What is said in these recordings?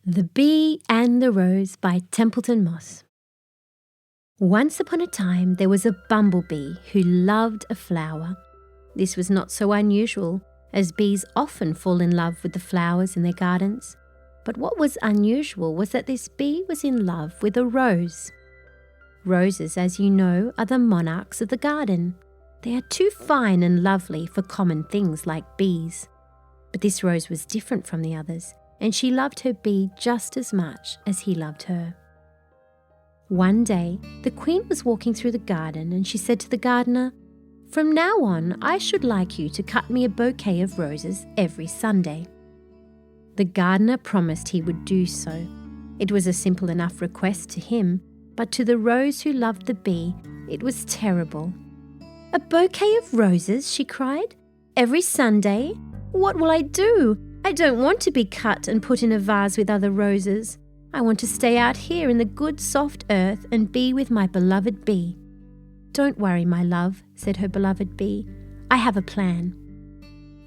The Bee and the Rose by Templeton Moss. Once upon a time there was a bumblebee who loved a flower. This was not so unusual, as bees often fall in love with the flowers in their gardens. But what was unusual was that this bee was in love with a rose. Roses, as you know, are the monarchs of the garden. They are too fine and lovely for common things like bees. But this rose was different from the others, and she loved her bee just as much as he loved her. One day, the queen was walking through the garden and she said to the gardener, "From now on, I should like you to cut me a bouquet of roses every Sunday." The gardener promised he would do so. It was a simple enough request to him, but to the rose who loved the bee, it was terrible. "A bouquet of roses," she cried, "every Sunday? What will I do? I don't want to be cut and put in a vase with other roses. I want to stay out here in the good soft earth and be with my beloved bee." "Don't worry, my love," said her beloved bee. "I have a plan."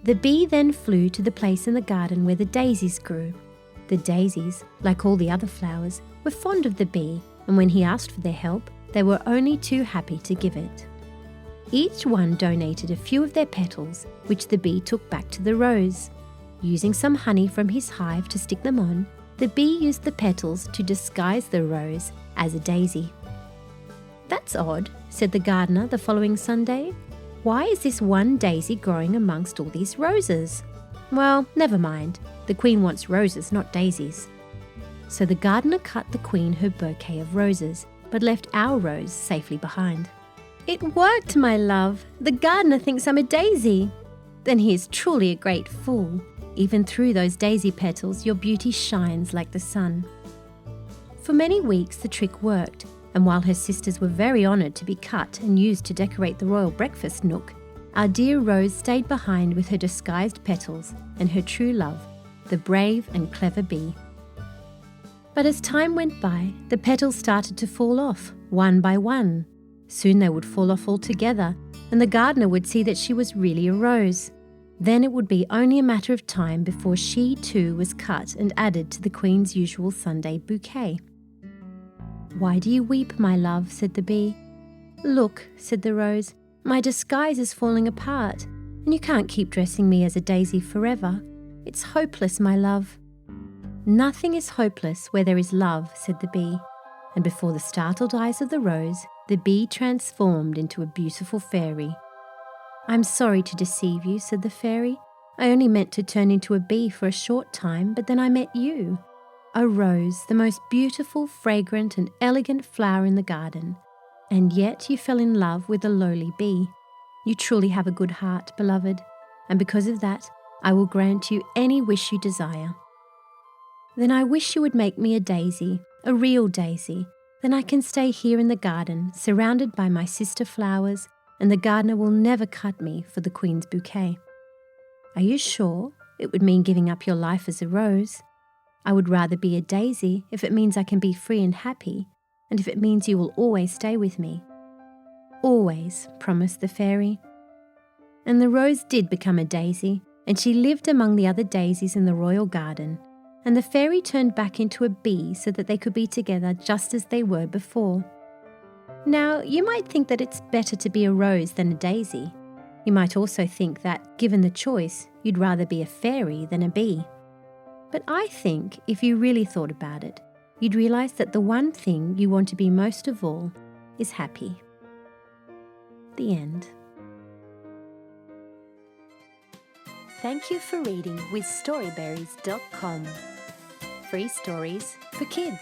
The bee then flew to the place in the garden where the daisies grew. The daisies, like all the other flowers, were fond of the bee, and when he asked for their help, they were only too happy to give it. Each one donated a few of their petals, which the bee took back to the rose. Using some honey from his hive to stick them on, the bee used the petals to disguise the rose as a daisy. "That's odd," said the gardener the following Sunday. "Why is this one daisy growing amongst all these roses?" "Well, never mind. The queen wants roses, not daisies." So the gardener cut the queen her bouquet of roses, but left our rose safely behind. "It worked, my love. The gardener thinks I'm a daisy." "Then he is truly a great fool. Even through those daisy petals, your beauty shines like the sun." For many weeks the trick worked, and while her sisters were very honoured to be cut and used to decorate the royal breakfast nook, our dear Rose stayed behind with her disguised petals and her true love, the brave and clever bee. But as time went by, the petals started to fall off, one by one. Soon they would fall off altogether, and the gardener would see that she was really a rose. Then it would be only a matter of time before she too was cut and added to the queen's usual Sunday bouquet. "Why do you weep, my love?" said the bee. "Look," said the rose, "my disguise is falling apart, and you can't keep dressing me as a daisy forever. It's hopeless, my love." "Nothing is hopeless where there is love," said the bee, and before the startled eyes of the rose, the bee transformed into a beautiful fairy. "I'm sorry to deceive you," said the fairy. "I only meant to turn into a bee for a short time, but then I met you. A rose, the most beautiful, fragrant and elegant flower in the garden. And yet you fell in love with a lowly bee. You truly have a good heart, beloved, and because of that, I will grant you any wish you desire." "Then I wish you would make me a daisy, a real daisy. Then I can stay here in the garden, surrounded by my sister flowers, and the gardener will never cut me for the queen's bouquet." "Are you sure? It would mean giving up your life as a rose. I would rather be a daisy if it means I can be free and happy, and if it means you will always stay with me." "Always," promised the fairy. And the rose did become a daisy, and she lived among the other daisies in the royal garden, and the fairy turned back into a bee so that they could be together just as they were before. Now, you might think that it's better to be a rose than a daisy. You might also think that, given the choice, you'd rather be a fairy than a bee. But I think, if you really thought about it, you'd realise that the one thing you want to be most of all is happy. The end. Thank you for reading with Storyberries.com. Free stories for kids.